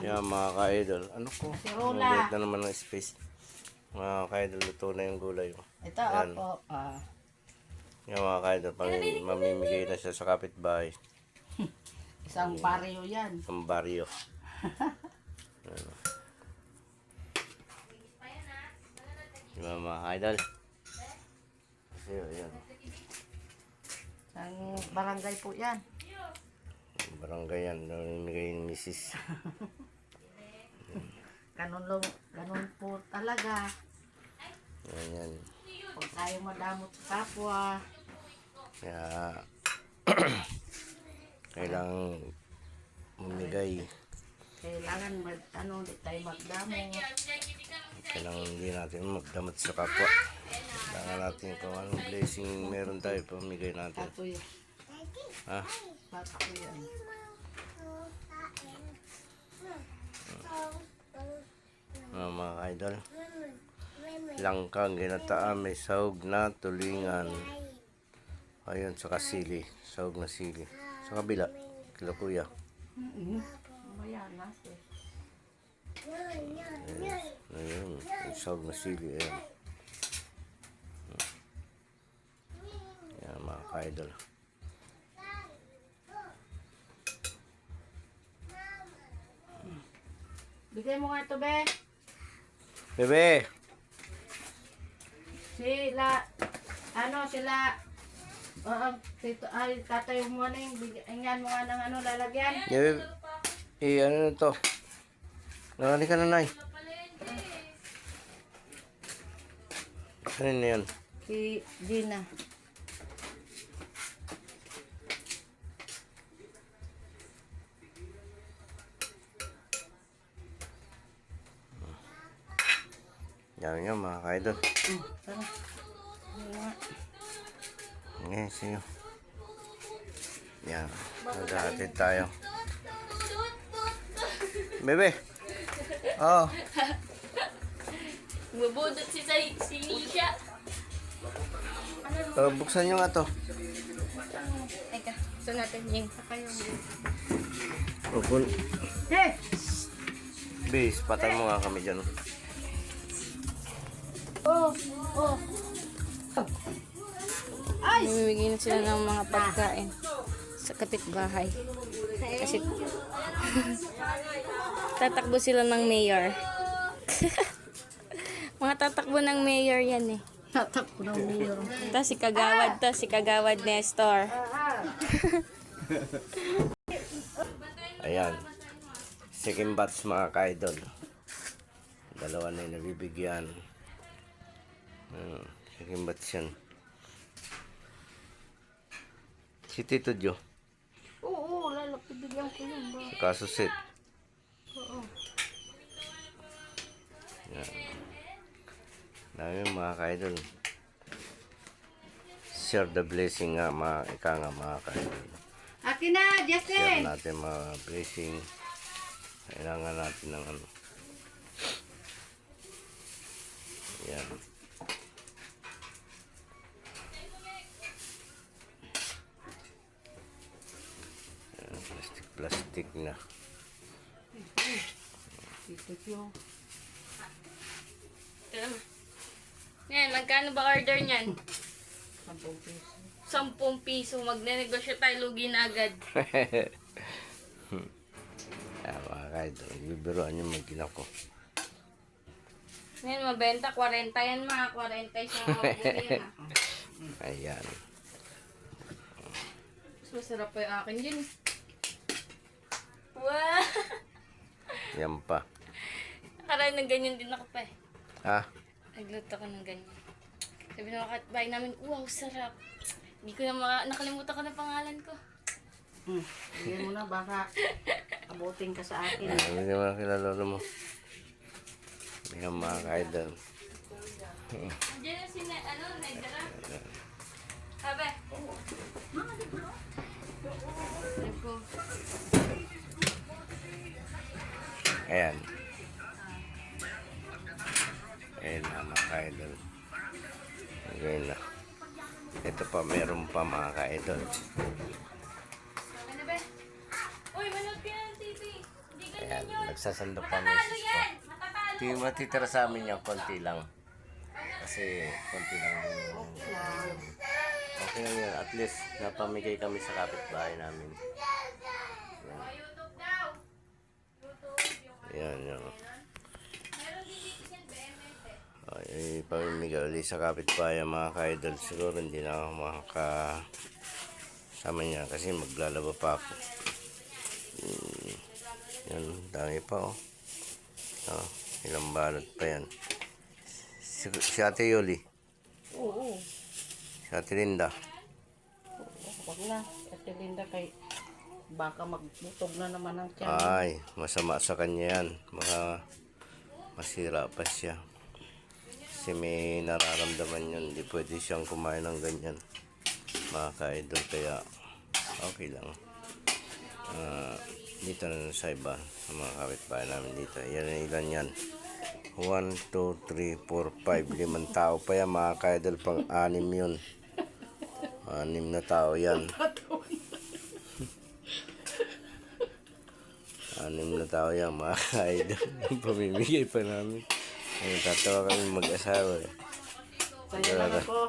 Yan mga ka-idol. Ano ko? Si Rola. Maliit na naman ng space. Mga ka-idol, luto na yung gulay. Ito, Yan. opo. Yan mga ka-idol, mamimigay na siya sa kapitbahay. Isang baryo yan. Ang baryo. Yan. Yan mga ka-idol. Kasi yan. Isang barangay po yan. Barangay yan. Namimigay ni Mrs. Ganun po talaga. Yan yan. Huwag tayo madamot sa kapwa. Kaya kailangan mamigay. Kailangan di tayo magdamot. Kailangan hindi natin magdamot sa kapwa. Kailangan natin kung anong blessing meron tayo, pamigay natin. Ako yun. Ha? Bata ko yan. Mga idol. Langkang ginataan, may sahog na tulingan. Ayun, sa kasili. Sahog na sili. Sa kabila, kila kuya. Mayanas eh. Ayun, yung sahog na sili. Ayun. Yan mga ka-idol. Bigay mo nga ito, be. Bebe! Sila, tatayo mo na yung bigyan mo nga ng lalagyan. Bebe, ano na to? Nangani ka na, Nay. Ano na yan? Si Gina. Yan nga mga ka-idol. Tara. Okay, see you. Yan. Nag-aatid tayo. Bebe! Oh. Bubudot si Nisha. Buksan nyo nga to. Teka, gusto natin yung Upun. Hey! Bis, patay mo nga kami dyan. Oh! Namimigay na sila ng mga pagkain sa kapitbahay. Kasi tatakbo sila ng mayor. Mga tatakbo ng mayor yan eh. Tatakbo ng mayor. Si Kagawad Nestor. Ayan. Second batch mga ka-idol. Dalawa na yung nabibigyan. Second batch yan. Si Tito Jo. Oo, lalaki bigyan ko yun ba? Si Kasusit. Oo. Yan. Dami mga ka-idol. Share the blessing nga mga mga ka-idol. Akin na, Share Justin! natin mga blessing. Kailangan natin ng ano. Yan. Plastic na. Yan, magkano ba order niyan? 10 peso. 10 piso. Magnenegosyo tayo, lugi na agad. Mga ka-idol. Bibiruan yung mag-ina ko. Yan, mabenta. 40 yan mga. 40 sa mga buli yan ah. Ayan. Mas masarap pa yung akin dyan. Wow! Yan pa. Nakaraan ng ganyan din ako pa eh. Ha? Nagluto ko ng ganyan. Sabi ng kapitbahay namin, wow, sarap. Hindi ko na nakalimutan ko na pangalan ko. Bigyan mo na, baka abutin ka sa akin. Hindi naman kilala mo. Yan mga ka-idol. Diyan na si Naidara. Sabi. Ayan. Ayan na mga ka-idol. Ayan na. Ito pa, meron pa mga ka-idol. Ano ba? Uy, manood ka ng TV. Ayan, nagsasando pa ang misis ko. Matitira sa amin yan, konti lang. Kasi konti lang yung... Okay lang yan. At least napamigay kami sa kapitbahay namin. Yan, yan. Ay, pamimigay ulit sa kapitbahay mga ka-idol. Siguro hindi na ako makakasama niya kasi maglalaba pa ako. Yan, dami pa oh. Oh, ilang balot pa yan. Si Ate Yoli. Oo. Si Ate Linda. Huwag na. Ate Linda kay baka magbutog na naman ang tiyan. Ay, masama sa kanya yan. Baka masira pa siya. Kasi may nararamdaman yun. Hindi pwede siyang kumain ng ganyan. Mga ka-idol. Kaya okay lang. Dito na sa iba. Sa mga kapitbahay namin dito. Yan, ilan yan. 1, 2, 3, 4, 5, 5 tao pa yan mga ka-idol. Pang 6 yun. 6 na tao yan. 6 na tao yan mga ka-idol. Pamimigay pa namin. Ay, tatawa kami mag-asawa eh. Sa'yo lang ako.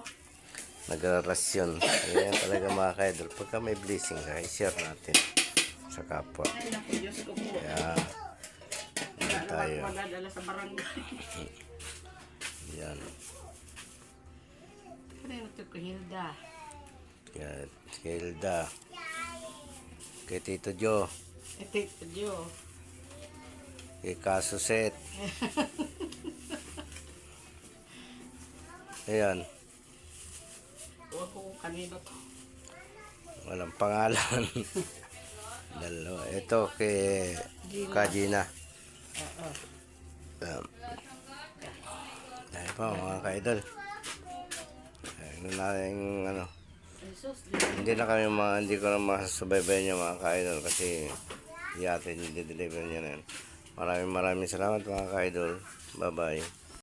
Nagrarasyon. Ayan talaga mga ka-idol. Pagka may blessing, i-share natin sa kapwa. Ay, naku, Diyos ko po. Kaya, hindi Wala tayo. naman madadala sa barangay. Yan. Ano yung ito ko, Hilda? Kaya, kay Hilda. Kay Tito Jo. Ito, Diyo. Kay Kasuset. Ayan. Huwag ko kung kanino to. Walang pangalan. Dalawa. Ito kay Kajina. Oo. Dahil pa mga ka-idol. Ano na yung ano. Jesus, Hindi na kami hindi ko na masasubaybayan niya mga ka-idol kasi i-deliver niya na yan. Maraming salamat mga ka-idol. Bye bye.